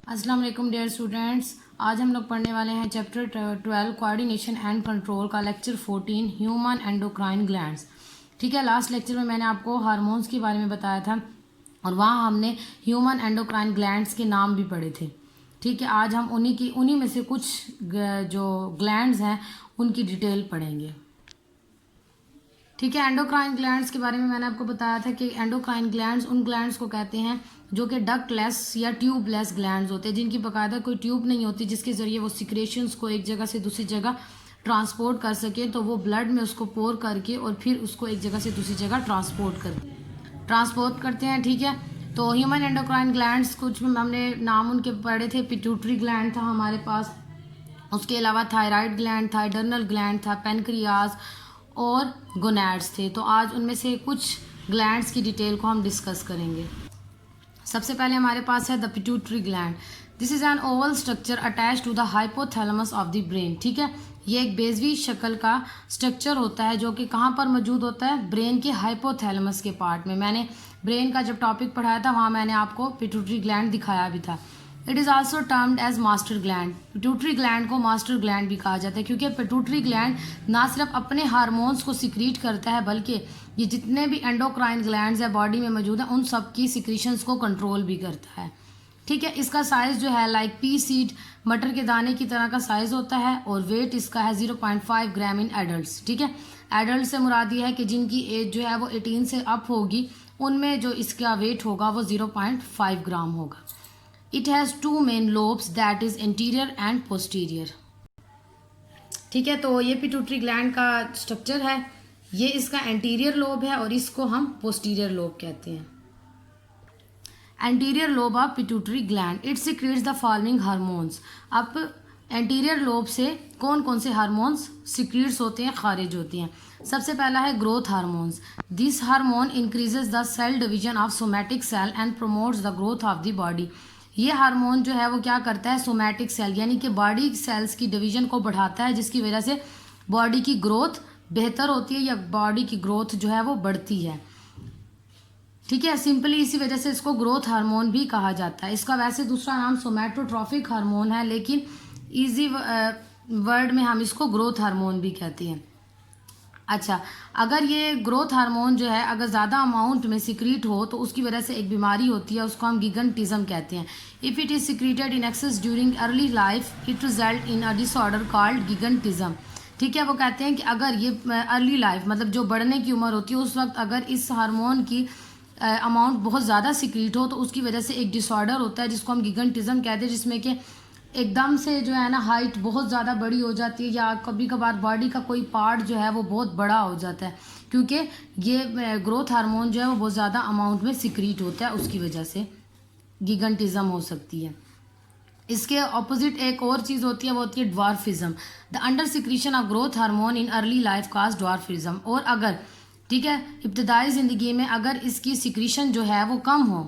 अस्सलाम वालेकुम dear students. आज हम लोग पढ़ने वाले हैं चैप्टर 12 कोऑर्डिनेशन एंड कंट्रोल का लेक्चर 14 ह्यूमन एंडोक्राइन ग्लैंड्स। ठीक है, लास्ट लेक्चर में मैंने आपको हार्मोन्स के बारे में बताया था और वहाँ हमने ह्यूमन एंडोक्राइन ग्लैंड्स के नाम भी पढ़े थे। ठीक है, आज हम उन्हीं में से कुछ जो ग्लैंड्स हैं उनकी डिटेल पढ़ेंगे। ठीक है, एंडोक्राइन ग्लैंड्स के बारे में मैंने आपको बताया था कि एंडोक्राइन ग्लैंड्स उन ग्लैंड्स को कहते हैं जो कि डक्टलेस या ट्यूबलेस ग्लैंड्स होते हैं, जिनकी बाकायदा कोई ट्यूब नहीं होती जिसके ज़रिए वो सिक्रेशंस को एक जगह से दूसरी जगह ट्रांसपोर्ट कर सके। तो वो ब्लड में उसको पोर करके और फिर उसको एक जगह से दूसरी जगह ट्रांसपोर्ट करते हैं। ठीक है, तो ह्यूमन एंडोक्राइन ग्लैंड्स कुछ हमने नाम उनके पढ़े थे। पिट्यूटरी ग्लैंड था हमारे पास, उसके अलावा थायराइड ग्लैंड था, एडर्नल ग्लैंड था, पेनक्रियाज और गोनैड्स थे। तो आज उनमें से कुछ ग्लैंड्स की डिटेल को हम डिस्कस करेंगे। सबसे पहले हमारे पास है the pituitary gland. This is an oval structure attach to the hypothalamus of the brain. ठीक है, ये एक बेजवी शक्ल का स्ट्रक्चर होता है जो कि कहाँ पर मौजूद होता है, ब्रेन के हाइपोथैलेमस के पार्ट में। मैंने ब्रेन का जब टॉपिक पढ़ाया था वहाँ मैंने आपको पिट्यूटरी ग्लैंड दिखाया भी था। It is also termed as master gland. Pituitary gland को मास्टर ग्लैंड भी कहा जाता है क्योंकि पिट्यूटरी ग्लैंड ना सिर्फ अपने हार्मोन्स को सिक्रीट करता है बल्कि ये जितने भी एंडोक्राइन ग्लैंड्स है बॉडी में मौजूद हैं उन सब की सिक्रीशंस को कंट्रोल भी करता है। ठीक है, इसका साइज़ जो है लाइक पी सीड मटर के दाने की तरह का साइज़ होता है और वेट इसका है 0.5 ग्राम इन एडल्ट। ठीक है, एडल्ट से मुराद ये है कि जिनकी एज जो है वो 18 से अप होगी उनमें जो इसका वेट होगा वो 0.5 ग्राम होगा। It has two main lobes that is interior and posterior. ठीक है, तो ये पिट्यूटरी ग्लैंड का स्ट्रक्चर है, ये इसका एंटीरियर लोब है और इसको हम पोस्टीरियर लोब कहते हैं। Anterior lobe of pituitary gland it secrets the following hormones. अब एंटीरियर लोब से कौन कौन से हार्मोन्स सीक्रेट्स होते हैं, खारिज होती हैं। सबसे पहला है growth hormones. This hormone increases the cell division of somatic cell and promotes the growth of the body. ये हार्मोन जो है वो क्या करता है, सोमैटिक सेल यानी कि बॉडी सेल्स की डिवीजन को बढ़ाता है जिसकी वजह से बॉडी की ग्रोथ बेहतर होती है या बॉडी की ग्रोथ जो है वो बढ़ती है। ठीक है, सिंपली इसी वजह से इसको ग्रोथ हार्मोन भी कहा जाता है। इसका वैसे दूसरा नाम सोमैटोट्रॉफिक हार्मोन है लेकिन इजी वर्ड में हम इसको ग्रोथ हार्मोन भी कहते हैं। अच्छा, अगर ये ग्रोथ हार्मोन जो है अगर ज़्यादा अमाउंट में सिक्रीट हो तो उसकी वजह से एक बीमारी होती है, उसको हम गिगंटिज्म कहते हैं। If it is secreted in excess during early life it result in a disorder called gigantism. ठीक है, वो कहते हैं कि अगर ये अर्ली लाइफ मतलब जो बढ़ने की उम्र होती है उस वक्त अगर इस हार्मोन की अमाउंट बहुत ज़्यादा सिक्रीट हो तो उसकी वजह से एक डिसऑर्डर होता है जिसको हम गिगंटिज्म कहते हैं, जिसमें कि एकदम से जो है ना हाइट बहुत ज़्यादा बड़ी हो जाती है या कभी कभार बॉडी का कोई पार्ट जो है वो बहुत बड़ा हो जाता है क्योंकि ये ग्रोथ हार्मोन जो है वो बहुत ज़्यादा अमाउंट में सिक्रीट होता है, उसकी वजह से गिगंटिज्म हो सकती है। इसके ऑपोजिट एक और चीज़ होती है, वो होती है dwarfism. The under secretion of growth hormone in early life cause dwarfism. और अगर ठीक है इब्तदाई ज़िंदगी में अगर इसकी सिक्रीशन जो है वो कम हो,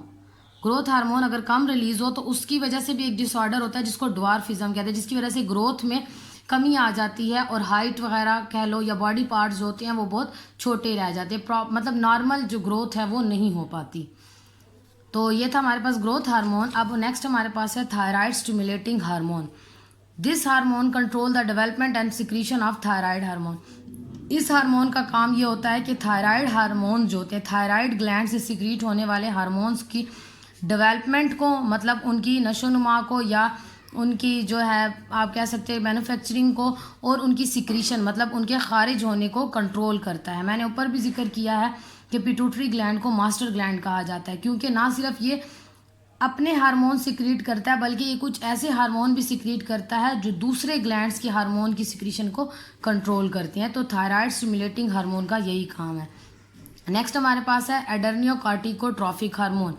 ग्रोथ हार्मोन अगर कम रिलीज हो तो उसकी वजह से भी एक डिसऑर्डर होता है जिसको ड्वार्फिज्म कहते हैं, जिसकी वजह से ग्रोथ में कमी आ जाती है और हाइट वगैरह कह लो या बॉडी पार्ट्स जो होते हैं वो बहुत छोटे रह जाते हैं, मतलब नॉर्मल जो ग्रोथ है वो नहीं हो पाती। तो ये था हमारे पास ग्रोथ हार्मोन। अब नेक्स्ट हमारे पास है thyroid stimulating hormone. This hormone control the development and secretion of thyroid hormone. इस हार्मोन का काम ये होता है कि थायराइड हार्मोन जो होते हैं, थायराइड ग्लैंड से सिक्रीट होने वाले हार्मोन्स की डेवलपमेंट को, मतलब उनकी नशोनुमा को या उनकी जो है आप कह सकते हैं मैन्युफैक्चरिंग को और उनकी सिक्रीशन मतलब उनके खारिज होने को कंट्रोल करता है। मैंने ऊपर भी जिक्र किया है कि पिट्यूटरी ग्लैंड को मास्टर ग्लैंड कहा जाता है क्योंकि ना सिर्फ ये अपने हार्मोन सिक्रीट करता है बल्कि ये कुछ ऐसे हार्मोन भी सिक्रीट करता है जो दूसरे ग्लैंड्स के हार्मोन की सिक्रीशन को कंट्रोल करते हैं। तो थायराइड स्टिमुलेटिंग हार्मोन का यही काम है। नेक्स्ट हमारे पास है adrenocorticotropic hormone.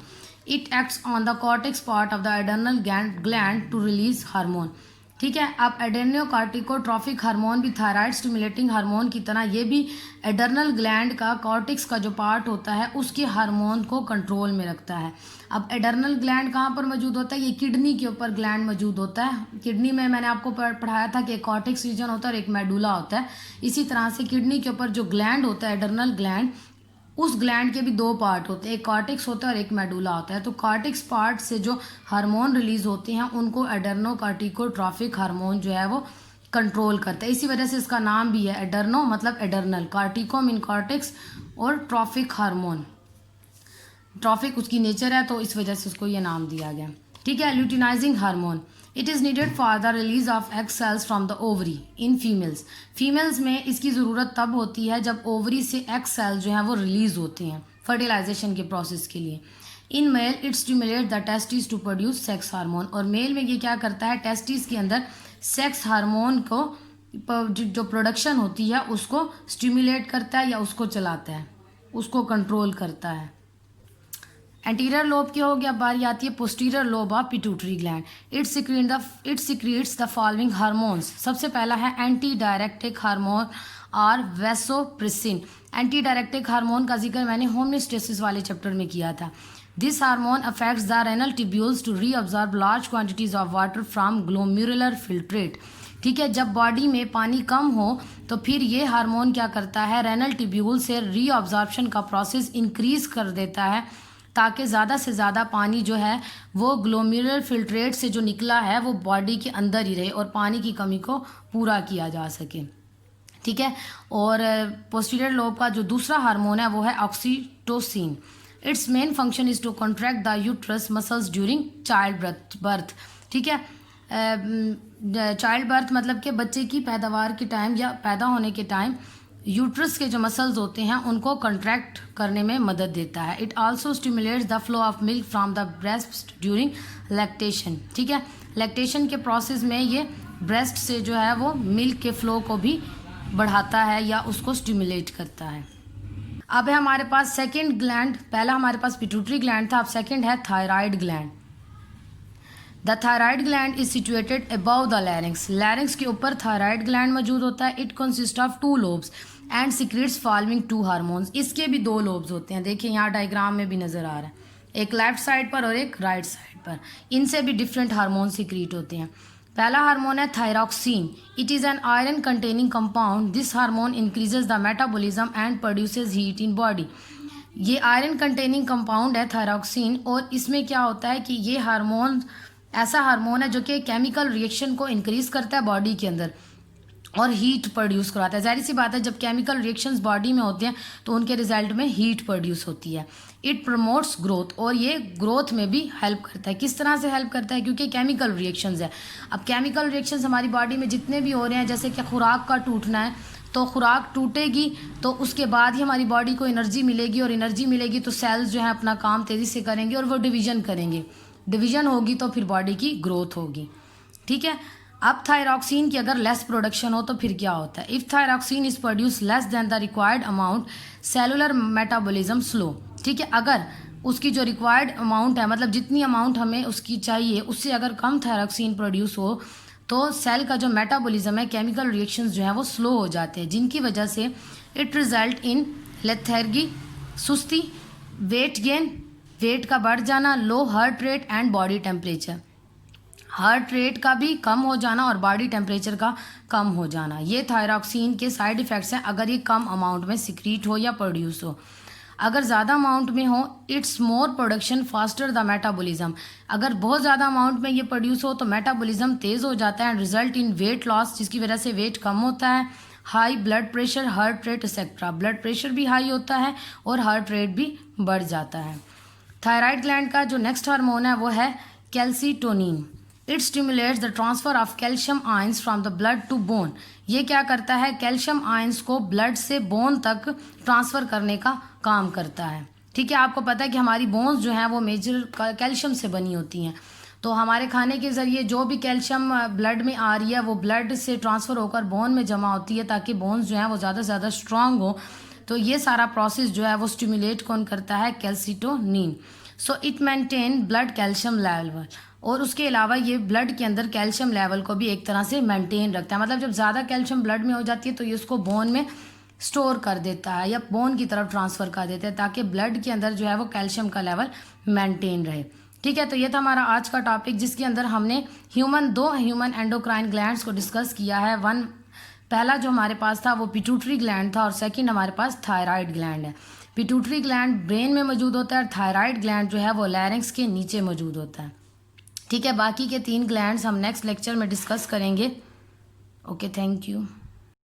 It acts on the cortex part of the adrenal gland to release hormone. ठीक है, अब एडर्नियोकॉर्टिकोट्रॉफिक हार्मोन भी थायराइड स्टिमुलेटिंग हार्मोन की तरह ये भी एडर्नल ग्लैंड का कॉर्टेक्स का जो पार्ट होता है उसके हार्मोन को कंट्रोल में रखता है। अब एडर्नल ग्लैंड कहाँ पर मौजूद होता है, ये किडनी के ऊपर ग्लैंड मौजूद होता है। किडनी में मैंने आपको पढ़ाया था कि एक कॉर्टेक्स रीजन होता है और एक मेडुला होता है। इसी तरह से किडनी के ऊपर जो ग्लैंड होता है एडर्नल ग्लैंड उस ग्लैंड के भी दो पार्ट होते हैं, एक कॉर्टेक्स होता है और एक मेडुला होता है। तो कॉर्टेक्स पार्ट से जो हार्मोन रिलीज होते हैं उनको एडर्नोकार्टिकोट्रॉफिक हार्मोन जो है वो कंट्रोल करता है। इसी वजह से इसका नाम भी है एडर्नो मतलब एडर्नल, कार्टिको मीन कॉर्टेक्स और ट्रॉफिक हार्मोन, ट्रॉफिक उसकी नेचर है तो इस वजह से उसको ये नाम दिया गया। ठीक है। Luteinizing hormone, it is needed for the release of egg cells from the ovary in females. Females में इसकी ज़रूरत तब होती है जब ओवरी से एग सेल जो हैं वो रिलीज होते हैं फर्टिलाइजेशन के प्रोसेस के लिए। In male it stimulate the testis to produce sex hormone, और मेल में ये क्या करता है, टेस्टिस के अंदर सेक्स हार्मोन को जो प्रोडक्शन होती है उसको स्टिमुलेट करता है या उसको चलाता है, उसको कंट्रोल करता है। एंटीरियर लोब की हो गया, बारी आती है posterior lobe of pituitary gland. It secretes the following hormones. सबसे पहला है एंटी डायरेक्टिक हार्मोन और वैसोप्रेसिन। एंटी डायरेक्टिक हार्मोन का जिक्र मैंने होम्योस्टेसिस वाले चैप्टर में किया था। This hormone affects the renal tubules to reabsorb large quantities of water from glomerular filtrate. ठीक है, जब बॉडी में पानी कम हो तो फिर ये हार्मोन क्या करता है, रेनल ट्यूब्यूल से रीअब्जॉर्प्शन का प्रोसेस इंक्रीज कर देता है ताकि ज़्यादा से ज़्यादा पानी जो है वो ग्लोम्युरुलर फिल्ट्रेट से जो निकला है वो बॉडी के अंदर ही रहे और पानी की कमी को पूरा किया जा सके। ठीक है। और पोस्टीरियर लोब का जो दूसरा हार्मोन है वो है oxytocin. Its main function is to contract the uterus muscles during child birth. ठीक है। चाइल्ड बर्थ मतलब कि बच्चे की पैदावार के टाइम या पैदा होने के टाइम यूट्रस के जो मसल्स होते हैं उनको कंट्रैक्ट करने में मदद देता है। It also stimulates the flow of milk from the breast during lactation. ठीक है, लैक्टेशन के प्रोसेस में ये ब्रेस्ट से जो है वो मिल्क के फ्लो को भी बढ़ाता है या उसको स्टिमुलेट करता है। अब है हमारे पास सेकेंड ग्लैंड, पहला हमारे पास पिट्यूटरी ग्लैंड था, अब सेकेंड है thyroid gland. The thyroid gland is situated above the larynx. Larynx के ऊपर थायराइड ग्लैंड मौजूद होता है। It consist of 2 lobes and secretes following 2 hormones. इसके भी 2 लोब्स होते हैं, देखिए यहाँ डायग्राम में भी नज़र आ रहा है, एक लेफ्ट साइड पर और एक राइट साइड पर। इनसे भी डिफरेंट हार्मोन सिक्रीट होते हैं। पहला हार्मोन है thyroxine. It is an iron containing compound. This hormone increases the metabolism and produces heat in body. ये आयरन कंटेनिंग कंपाउंड है थायरॉक्सिन, और इसमें क्या होता है कि ये हार्मोन ऐसा हार्मोन है जो कि केमिकल रिएक्शन को इंक्रीज करता है बॉडी के अंदर और हीट प्रोड्यूस कराता है। जाहिर सी बात है, जब केमिकल रिएक्शंस बॉडी में होते हैं तो उनके रिजल्ट में हीट प्रोड्यूस होती है। इट प्रमोट्स ग्रोथ, और ये ग्रोथ में भी हेल्प करता है। किस तरह से हेल्प करता है, क्योंकि केमिकल रिएक्शंस है। अब केमिकल रिएक्शंस हमारी बॉडी में जितने भी हो रहे हैं, जैसे कि खुराक का टूटना है, तो खुराक टूटेगी तो उसके बाद ही हमारी बॉडी को एनर्जी मिलेगी, और एनर्जी मिलेगी तो सेल्स जो है अपना काम तेज़ी से करेंगे और वो डिवीजन करेंगे। डिवीजन होगी तो फिर बॉडी की ग्रोथ होगी। ठीक है। अब थायरॉक्सिन की अगर लेस प्रोडक्शन हो तो फिर क्या होता है, if thyroxine is produce less than the required amount cellular metabolism slow. ठीक है, अगर उसकी जो रिक्वायर्ड अमाउंट है, मतलब जितनी अमाउंट हमें उसकी चाहिए उससे अगर कम थायरॉक्सिन प्रोड्यूस हो तो सेल का जो मेटाबॉलिज्म है, केमिकल रिएक्शंस जो है वो स्लो हो जाते हैं, जिनकी वजह से इट रिजल्ट इन लेथार्गी, सुस्ती, वेट गेन, वेट का बढ़ जाना, low heart rate and body temperature. Heart rate का भी कम हो जाना और बॉडी टेम्परेचर का कम हो जाना, ये थायरॉक्सिन के साइड इफ़ेक्ट्स हैं अगर ये कम अमाउंट में सिक्रीट हो या प्रोड्यूस हो। अगर ज़्यादा अमाउंट में हो, it's more production faster the metabolism. अगर बहुत ज़्यादा अमाउंट में ये प्रोड्यूस हो तो मेटाबॉलिज्म तेज़ हो जाता है and result in weight loss, जिसकी वजह से वेट कम होता है। High blood pressure, heart rate etcetera, blood pressure भी हाई होता है और हार्ट रेट भी बढ़ जाता है। थायराइड ग्लैंड का जो नेक्स्ट हार्मोन है वो है calcitonin. It stimulates the transfer of calcium ions from the blood to bone. ये क्या करता है, कैल्शियम आयंस को ब्लड से बोन तक ट्रांसफ़र करने का काम करता है। ठीक है, आपको पता है कि हमारी बोन्स जो हैं वो मेजर कैल्शियम से बनी होती हैं, तो हमारे खाने के ज़रिए जो भी कैल्शियम ब्लड में आ रही है वो ब्लड से ट्रांसफ़र होकर बोन में जमा होती है ताकि बोन्स जो हैं वो ज़्यादा से ज़्यादा स्ट्रांग हो। तो ये सारा प्रोसेस जो है वो स्टिमुलेट कौन करता है, calcitonin. So it maintain blood calcium level, और उसके अलावा ये ब्लड के अंदर कैल्शियम लेवल को भी एक तरह से मेंटेन रखता है। मतलब जब ज़्यादा कैल्शियम ब्लड में हो जाती है तो ये उसको बोन में स्टोर कर देता है या बोन की तरफ ट्रांसफ़र कर देता है ताकि ब्लड के अंदर जो है वो कैल्शियम का लेवल मेंटेन रहे। ठीक है, तो ये था हमारा आज का टॉपिक, जिसके अंदर हमने दो ह्यूमन एंडोक्राइन ग्लैंड्स को डिस्कस किया है। पहला जो हमारे पास था वो पिट्यूटरी ग्लैंड था और सेकंड हमारे पास थायराइड ग्लैंड है। पिट्यूटरी ग्लैंड ब्रेन में मौजूद होता है और थायराइड ग्लैंड जो है वो लैरिंक्स के नीचे मौजूद होता है। ठीक है, बाकी के 3 ग्लैंड्स हम नेक्स्ट लेक्चर में डिस्कस करेंगे। Okay, thank you.